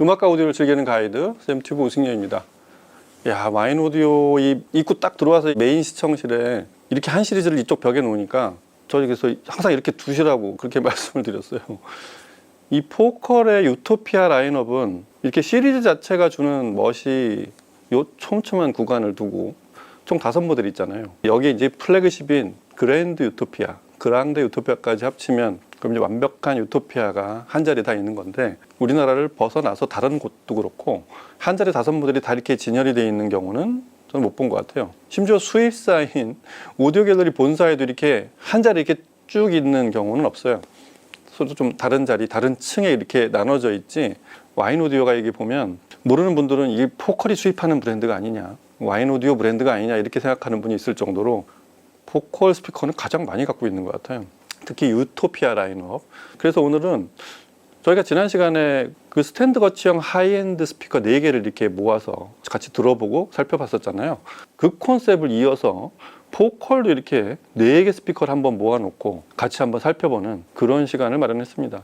음악과 오디오를 즐기는 가이드 샘튜브 우승렬입니다. 야, 와인 오디오 이 입구 딱 들어와서 메인 시청실에 이렇게 한 시리즈를 이쪽 벽에 놓으니까 저희 그래서 항상 이렇게 두시라고 그렇게 말씀을 드렸어요. 이 포컬의 유토피아 라인업은 이렇게 시리즈 자체가 주는 멋이 요 촘촘한 구간을 두고 총 5모델 있잖아요. 여기 이제 플래그십인 그랜드 유토피아, 그랑드 유토피아까지 합치면 그럼 이제 완벽한 유토피아가 한 자리에 다 있는 건데, 우리나라를 벗어나서 다른 곳도 그렇고 한 자리에 5모델이 다 이렇게 진열이 되어 있는 경우는 저는 못 본 것 같아요. 심지어 수입사인 오디오 갤러리 본사에도 이렇게 한 자리에 이렇게 쭉 있는 경우는 없어요. 서로 좀 다른 자리, 다른 층에 이렇게 나눠져 있지. 와인 오디오가 여기 보면 모르는 분들은 이게 포컬이 수입하는 브랜드가 아니냐, 와인 오디오 브랜드가 아니냐 이렇게 생각하는 분이 있을 정도로 포컬 스피커는 가장 많이 갖고 있는 것 같아요. 특히 유토피아 라인업. 그래서 오늘은 저희가 지난 시간에 그 스탠드 거치형 하이엔드 스피커 4개를 이렇게 모아서 같이 들어보고 살펴봤었잖아요. 그 컨셉을 이어서 포컬도 이렇게 4개 스피커를 한번 모아놓고 같이 한번 살펴보는 그런 시간을 마련했습니다.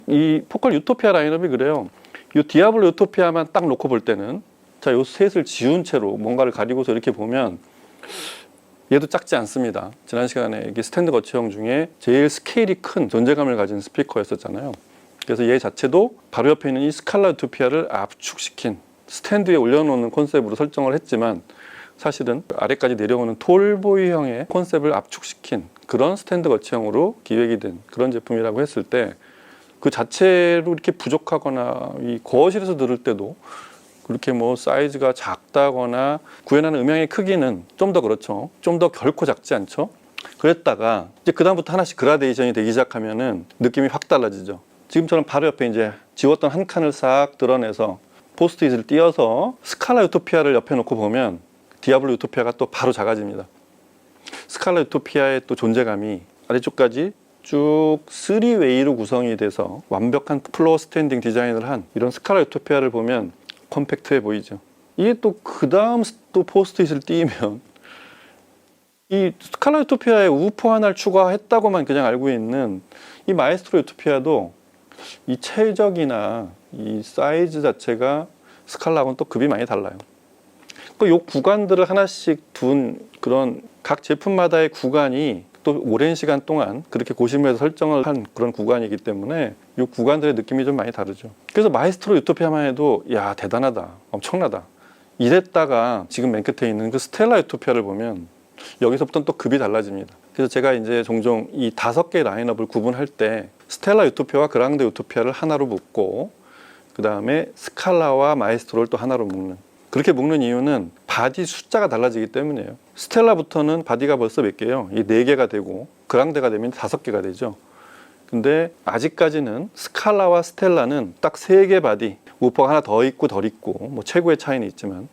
이 포컬 유토피아 라인업이 그래요. 이 디아블로 유토피아만 딱 놓고 볼 때는, 자, 요 셋을 지운 채로 뭔가를 가리고서 이렇게 보면 얘도 작지 않습니다. 지난 시간에 이게 스탠드 거치형 중에 제일 스케일이 큰 존재감을 가진 스피커였었잖아요. 그래서 얘 자체도 바로 옆에 있는 이 스칼라 유토피아를 압축시킨 스탠드 위에 올려놓는 컨셉으로 설정을 했지만, 사실은 아래까지 내려오는 톨보이형의 컨셉을 압축시킨 그런 스탠드 거치형으로 기획이 된 그런 제품이라고 했을 때, 그 자체로 이렇게 부족하거나 이 거실에서 들을 때도 그렇게 뭐 사이즈가 작다거나 구현하는 음향의 크기는 좀 더 그렇죠. 좀 더 결코 작지 않죠. 그랬다가 이제 그 다음부터 하나씩 그라데이션이 되기 시작하면은 느낌이 확 달라지죠. 지금처럼 바로 옆에 이제 지웠던 한 칸을 싹 드러내서 포스트잇을 띄어서 스칼라 유토피아를 옆에 놓고 보면 디아블로 유토피아가 또 바로 작아집니다. 스칼라 유토피아의 또 존재감이 아래쪽까지 쭉 3웨이로 구성이 돼서 완벽한 플로어 스탠딩 디자인을 한 이런 스칼라 유토피아를 보면 컴팩트해 보이죠. 이게 또 그 다음 또 포스트잇을 띄면 이 스칼라 유토피아에 우퍼 하나를 추가했다고만 그냥 알고 있는 이 마에스트로 유토피아도 이 최적이나 이 사이즈 자체가 스칼라하고는 또 급이 많이 달라요. 요 구간들을 하나씩 둔 그런 각 제품마다의 구간이 또 오랜 시간 동안 그렇게 고심해서 설정을 한 그런 구간이기 때문에 이 구간들의 느낌이 좀 많이 다르죠. 그래서 마에스트로 유토피아만 해도 야, 대단하다, 엄청나다 이랬다가 지금 맨 끝에 있는 그 스텔라 유토피아를 보면 여기서부터는 또 급이 달라집니다. 그래서 제가 이제 종종 이 5개 라인업을 구분할 때 스텔라 유토피아와 그랑드 유토피아를 하나로 묶고 그 다음에 스칼라와 마에스트로를 또 하나로 묶는, 그렇게 묶는 이유는 바디 숫자가 달라지기 때문이에요. 스텔라부터는 바디가 벌써 몇 개예요? 이 4개가 되고 그랑드가 되면 5개가 되죠. 근데 아직까지는 스칼라와 스텔라는 딱 3개 바디, 우퍼가 하나 더 있고 덜 있고 뭐 최고의 차이는 있지만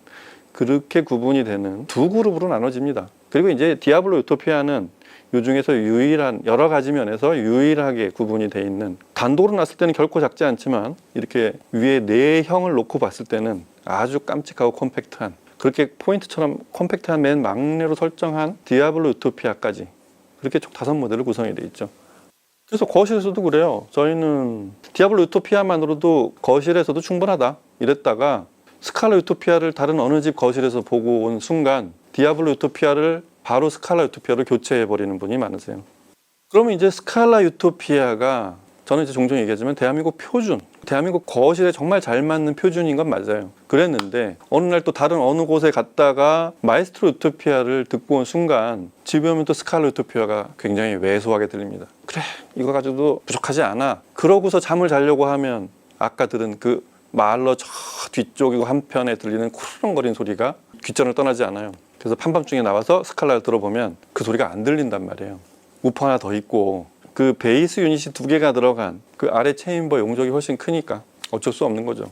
그렇게 구분이 되는 두 그룹으로 나눠집니다. 그리고 이제 디아블로 유토피아는 이 중에서 유일한, 여러 가지 면에서 유일하게 구분이 돼 있는, 단독으로 놨을 때는 결코 작지 않지만 이렇게 위에 4형을 놓고 봤을 때는 아주 깜찍하고 컴팩트한, 그렇게 포인트처럼 컴팩트한 맨 막내로 설정한 디아블로 유토피아까지 그렇게 총 5모델로 구성이 되어 있죠. 그래서 거실에서도 그래요. 저희는 디아블로 유토피아만으로도 거실에서도 충분하다 이랬다가 스칼라 유토피아를 다른 어느 집 거실에서 보고 온 순간 디아블로 유토피아를 바로 스칼라 유토피아로 교체해버리는 분이 많으세요. 그러면 이제 스칼라 유토피아가 저는 이제 종종 얘기하지만 대한민국 표준, 대한민국 거실에 정말 잘 맞는 표준인 건 맞아요. 그랬는데 어느 날 또 다른 어느 곳에 갔다가 마에스트로 유토피아를 듣고 온 순간 집에 오면 또 스칼라 유토피아가 굉장히 왜소하게 들립니다. 그래, 이거 가지고도 부족하지 않아. 그러고서 잠을 자려고 하면 아까 들은 그 마을러 저 뒤쪽이고 한편에 들리는 쿠르렁거리는 소리가 귓전을 떠나지 않아요. 그래서 한밤중에 나와서 스칼라를 들어보면 그 소리가 안 들린단 말이에요. 우퍼 하나 더 있고 그 베이스 유닛이 2개가 들어간 그 아래 체인버 용적이 훨씬 크니까 어쩔 수 없는 거죠.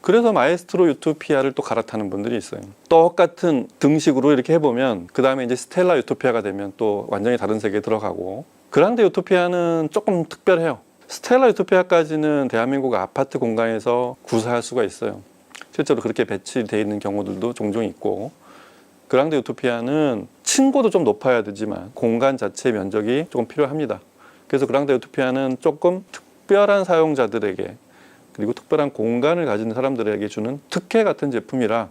그래서 마에스트로 유토피아를 또 갈아타는 분들이 있어요. 똑같은 등식으로 이렇게 해보면 그 다음에 이제 스텔라 유토피아가 되면 또 완전히 다른 세계에 들어가고, 그랑드 유토피아는 조금 특별해요. 스텔라 유토피아까지는 대한민국 아파트 공간에서 구사할 수가 있어요. 실제로 그렇게 배치되어 있는 경우들도 종종 있고, 그랑드 유토피아는 층고도 좀 높아야 되지만 공간 자체의 면적이 조금 필요합니다. 그래서 그랑드 유토피아는 조금 특별한 사용자들에게 그리고 특별한 공간을 가진 사람들에게 주는 특혜 같은 제품이라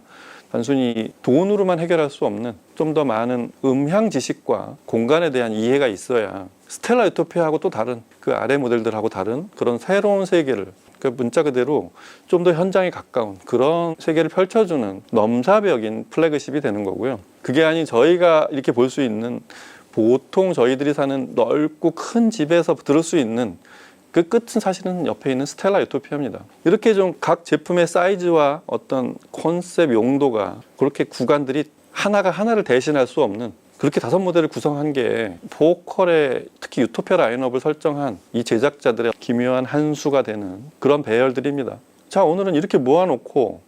단순히 돈으로만 해결할 수 없는 좀 더 많은 음향 지식과 공간에 대한 이해가 있어야 스텔라 유토피아하고 또 다른 그 아래 모델들하고 다른 그런 새로운 세계를, 그 문자 그대로 좀 더 현장에 가까운 그런 세계를 펼쳐주는 넘사벽인 플래그십이 되는 거고요. 그게 아닌 저희가 이렇게 볼 수 있는 보통 저희들이 사는 넓고 큰 집에서 들을 수 있는 그 끝은 사실은 옆에 있는 스텔라 유토피아입니다. 이렇게 좀 각 제품의 사이즈와 어떤 컨셉 용도가 그렇게 구간들이 하나가 하나를 대신할 수 없는 그렇게 5모델을 구성한 게 포컬의 특히 유토피아 라인업을 설정한 이 제작자들의 기묘한 한 수가 되는 그런 배열들입니다. 자, 오늘은 이렇게 모아놓고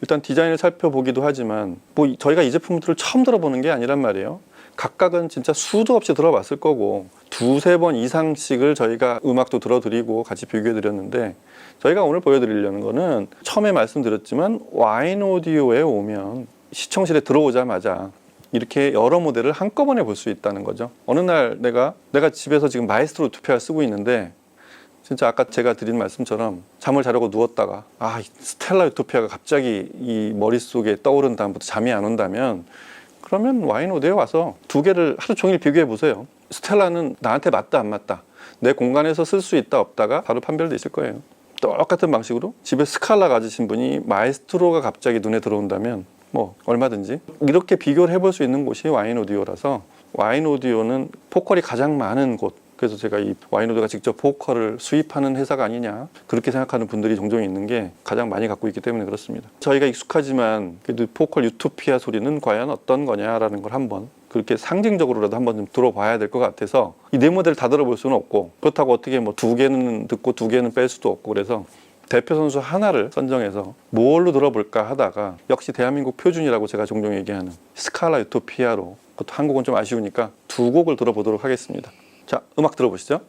일단 디자인을 살펴보기도 하지만 뭐 저희가 이 제품들을 처음 들어보는 게 아니란 말이에요. 각각은 진짜 수도 없이 들어봤을 거고 2-3번 이상씩을 저희가 음악도 들어드리고 같이 비교해드렸는데, 저희가 오늘 보여드리려는 거는 처음에 말씀드렸지만 와인 오디오에 오면 시청실에 들어오자마자 이렇게 여러 모델을 한꺼번에 볼 수 있다는 거죠. 어느 날 내가 집에서 지금 마에스트로 유토피아를 쓰고 있는데 진짜 아까 제가 드린 말씀처럼 잠을 자려고 누웠다가 스텔라 유토피아가 갑자기 이 머릿속에 떠오른 다음부터 잠이 안 온다면, 그러면 와인 오디오에 와서 2개를 하루 종일 비교해 보세요. 스텔라는 나한테 맞다 안 맞다, 내 공간에서 쓸 수 있다 없다가 바로 판별되실 거예요. 똑같은 방식으로 집에 스칼라 가지신 분이 마에스트로가 갑자기 눈에 들어온다면 뭐 얼마든지 이렇게 비교를 해볼 수 있는 곳이 와인 오디오라서, 와인 오디오는 포컬이 가장 많은 곳, 그래서 제가 이 와인 오디오가 직접 포컬을 수입하는 회사가 아니냐 그렇게 생각하는 분들이 종종 있는 게 가장 많이 갖고 있기 때문에 그렇습니다. 저희가 익숙하지만 그래도 포컬 유토피아 소리는 과연 어떤 거냐라는 걸 한번 그렇게 상징적으로라도 한번 좀 들어봐야 될 것 같아서, 이 4모델을 다 들어볼 수는 없고 그렇다고 어떻게 뭐 2개는 듣고 2개는 뺄 수도 없고, 그래서 대표 선수 하나를 선정해서 뭘로 들어볼까 하다가 역시 대한민국 표준이라고 제가 종종 얘기하는 스칼라 유토피아로, 그것도 한국은 좀 아쉬우니까 2곡을 들어보도록 하겠습니다. 자, 음악 들어보시죠.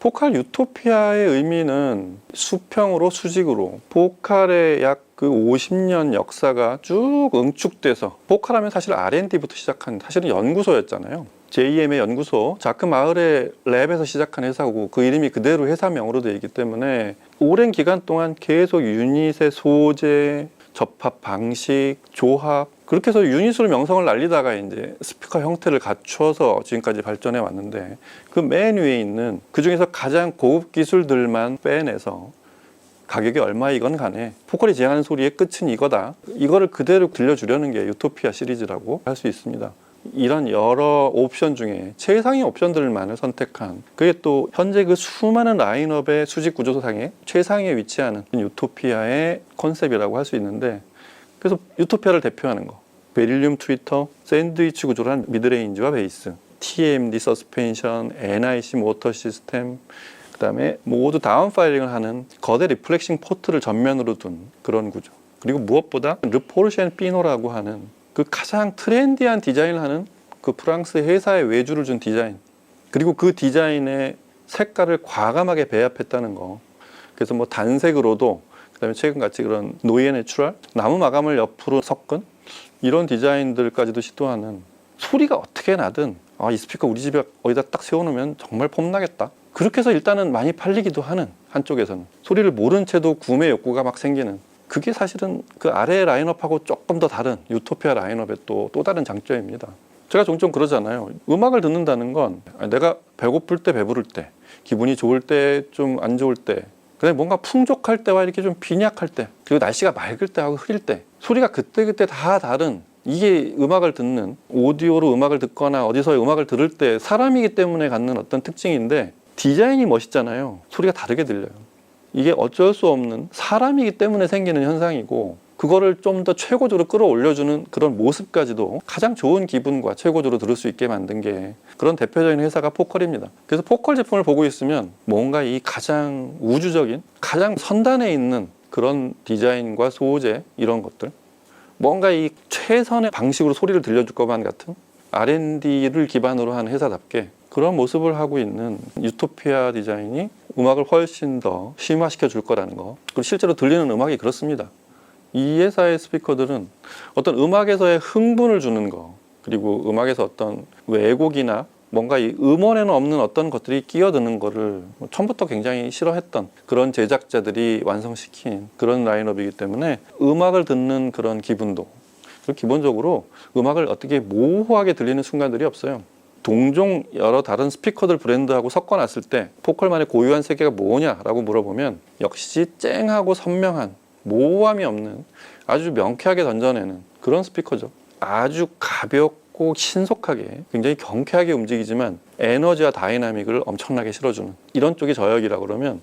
포칼 유토피아의 의미는 수평으로 수직으로 포칼의 약 그 50년 역사가 쭉 응축돼서, 포칼하면 사실 R&D부터 시작한 사실은 연구소였잖아요. JM의 연구소, 자크 마을의 랩에서 시작한 회사고 그 이름이 그대로 회사명으로 되어 있기 때문에 오랜 기간 동안 계속 유닛의 소재, 접합 방식, 조합, 그렇게 해서 유닛으로 명성을 날리다가 이제 스피커 형태를 갖춰서 지금까지 발전해 왔는데, 그 맨 위에 있는 그 중에서 가장 고급 기술들만 빼내서 가격이 얼마이건 간에 포컬이 지향하는 소리의 끝은 이거다, 이거를 그대로 들려주려는 게 유토피아 시리즈라고 할 수 있습니다. 이런 여러 옵션 중에 최상의 옵션들만을 선택한, 그게 또 현재 그 수많은 라인업의 수직 구조상에 최상위에 위치하는 유토피아의 컨셉이라고 할 수 있는데, 그래서 유토피아를 대표하는 거, 베릴륨 트위터, 샌드위치 구조로 한 미드레인지와 베이스, TMD 서스펜션, NIC 모터 시스템, 그 다음에 모두 다운파일링을 하는 거대 리플렉싱 포트를 전면으로 둔 그런 구조, 그리고 무엇보다 르포르셴 피노라고 하는 그 가장 트렌디한 디자인을 하는 그 프랑스 회사의 외주를 준 디자인, 그리고 그 디자인의 색깔을 과감하게 배합했다는 거. 그래서 뭐 단색으로도, 그다음에 최근같이 그런 노이에 내추럴, 나무 마감을 옆으로 섞은 이런 디자인들까지도 시도하는, 소리가 어떻게 나든 이 스피커 우리 집에 어디다 딱 세워놓으면 정말 폼나겠다, 그렇게 해서 일단은 많이 팔리기도 하는, 한쪽에서는 소리를 모른 채도 구매 욕구가 막 생기는, 그게 사실은 그 아래 라인업하고 조금 더 다른 유토피아 라인업의 또 다른 장점입니다. 제가 종종 그러잖아요. 음악을 듣는다는 건 내가 배고플 때, 배부를 때, 기분이 좋을 때, 좀 안 좋을 때, 그다음에 뭔가 풍족할 때와 이렇게 좀 빈약할 때, 그리고 날씨가 맑을 때하고 흐릴 때, 소리가 그때그때 다 다른, 이게 음악을 듣는, 오디오로 음악을 듣거나 어디서 음악을 들을 때 사람이기 때문에 갖는 어떤 특징인데, 디자인이 멋있잖아요. 소리가 다르게 들려요. 이게 어쩔 수 없는, 사람이기 때문에 생기는 현상이고, 그거를 좀 더 최고조로 끌어올려주는 그런 모습까지도 가장 좋은 기분과 최고조로 들을 수 있게 만든 게 그런 대표적인 회사가 포컬입니다. 그래서 포컬 제품을 보고 있으면 뭔가 이 가장 우주적인, 가장 선단에 있는 그런 디자인과 소재, 이런 것들, 뭔가 이 최선의 방식으로 소리를 들려줄 것만 같은 R&D를 기반으로 한 회사답게 그런 모습을 하고 있는 유토피아 디자인이 음악을 훨씬 더 심화시켜 줄 거라는 거. 그리고 실제로 들리는 음악이 그렇습니다. 이 회사의 스피커들은 어떤 음악에서의 흥분을 주는 거, 그리고 음악에서 어떤 왜곡이나 뭔가 이 음원에는 없는 어떤 것들이 끼어드는 거를 처음부터 굉장히 싫어했던 그런 제작자들이 완성시킨 그런 라인업이기 때문에 음악을 듣는 그런 기분도, 그리고 기본적으로 음악을 어떻게 모호하게 들리는 순간들이 없어요. 동종 여러 다른 스피커들 브랜드하고 섞어놨을 때 포컬만의 고유한 세계가 뭐냐라고 물어보면 역시 쨍하고 선명한, 모호함이 없는, 아주 명쾌하게 던져내는 그런 스피커죠. 아주 가볍고 신속하게, 굉장히 경쾌하게 움직이지만 에너지와 다이나믹을 엄청나게 실어주는 이런 쪽이 저역이라고 그러면,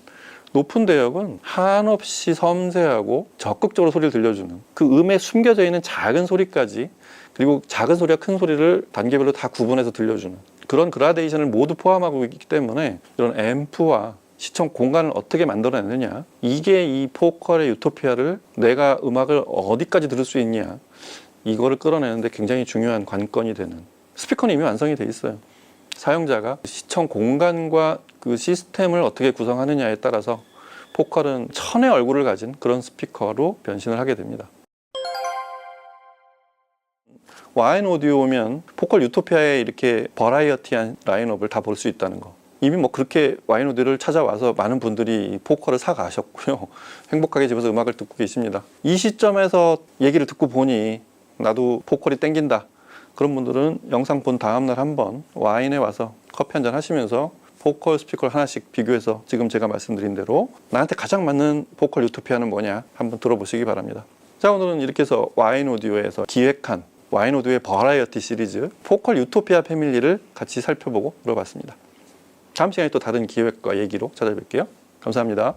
높은 대역은 한없이 섬세하고 적극적으로 소리를 들려주는, 그 음에 숨겨져 있는 작은 소리까지, 그리고 작은 소리와 큰 소리를 단계별로 다 구분해서 들려주는 그런 그라데이션을 모두 포함하고 있기 때문에, 이런 앰프와 시청 공간을 어떻게 만들어내느냐, 이게 이 포컬의 유토피아를, 내가 음악을 어디까지 들을 수 있냐, 이거를 끌어내는데 굉장히 중요한 관건이 되는, 스피커는 이미 완성이 돼 있어요. 사용자가 시청 공간과 그 시스템을 어떻게 구성하느냐에 따라서 포컬은 천의 얼굴을 가진 그런 스피커로 변신을 하게 됩니다. 와인 오디오면 포컬 유토피아의 이렇게 버라이어티한 라인업을 다 볼 수 있다는 거, 이미 뭐 그렇게 와인 오디오를 찾아와서 많은 분들이 포컬을 사 가셨고요. 행복하게 집에서 음악을 듣고 계십니다. 이 시점에서 얘기를 듣고 보니 나도 포컬이 땡긴다, 그런 분들은 영상 본 다음날 한번 와인에 와서 커피 한잔 하시면서 포컬 스피커를 하나씩 비교해서 지금 제가 말씀드린 대로 나한테 가장 맞는 포컬 유토피아는 뭐냐 한번 들어보시기 바랍니다. 자, 오늘은 이렇게 해서 와인 오디오에서 기획한 와인 오디오의 버라이어티 시리즈 포컬 유토피아 패밀리를 같이 살펴보고 물어봤습니다. 다음 시간에 또 다른 기획과 얘기로 찾아뵐게요. 감사합니다.